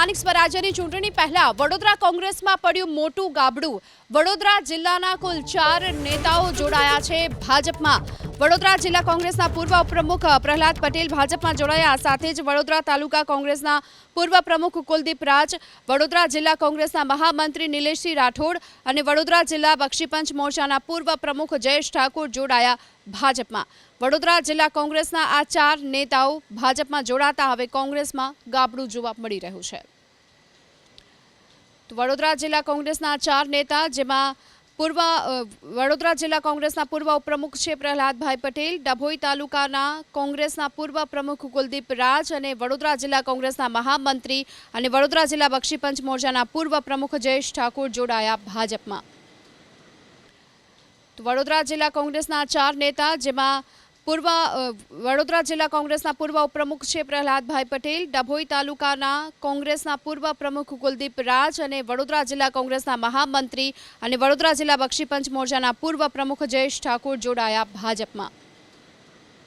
સ્થાનિક સ્વરાજ્યની ચૂંટણી પહેલા વડોદરા કોંગ્રેસમાં પડ્યું મોટું ગાબડું। વડોદરા જિલ્લાના કુલ 4 નેતાઓ જોડાયા છે ભાજપમાં। વડોદરા જિલ્લા કોંગ્રેસના પૂર્વ પ્રમુખ પ્રહલાદ પટેલ ભાજપમાં જોડાયા। સાથે જ વડોદરા તાલુકા કોંગ્રેસના પૂર્વ પ્રમુખ કુલદીપ રાજ, વડોદરા જિલ્લા કોંગ્રેસના મહામંત્રી નિલેશસિંહ રાઠોડ અને વડોદરા જિલ્લા બક્ષીપંચ મોરચાના પૂર્વ પ્રમુખ જયેશ ઠાકોર જોડાયા ભાજપમાં। વડોદરા જિલ્લા કોંગ્રેસના આ 4 નેતાઓ ભાજપમાં જોડાતા હવે કોંગ્રેસમાં ગાબડું જોવા મળી રહ્યું છે। તો વડોદરા જિલ્લા કોંગ્રેસના 4 નેતા, જેમાં વડોદરા જિલ્લા કોંગ્રેસના પૂર્વ ઉપપ્રમુખ છે પ્રહલાદભાઈ પટેલ, ડભોઈ તાલુકાના કોંગ્રેસના પૂર્વ પ્રમુખ કુલદીપ રાજ અને વડોદરા જિલ્લા કોંગ્રેસના મહામંત્રી અને વડોદરા જિલ્લા બક્ષીપંચ મોરચાના પૂર્વ પ્રમુખ જયેશ ઠાકોર જોડાયા ભાજપમાં। તો વડોદરા જિલ્લા કોંગ્રેસના 4 નેતા, જેમાં વડોદરા જિલ્લા કોંગ્રેસના પૂર્વ ઉપપ્રમુખ છે પ્રહલાદભાઈ પટેલ, ડભોઈ તાલુકાના કોંગ્રેસના પૂર્વ પ્રમુખ કુલદીપ રાજ અને વડોદરા જિલ્લા કોંગ્રેસના મહામંત્રી અને વડોદરા જિલ્લા બક્ષીપંચ મોરચાના પૂર્વ પ્રમુખ જયેશ ઠાકોર જોડાયા ભાજપમાં।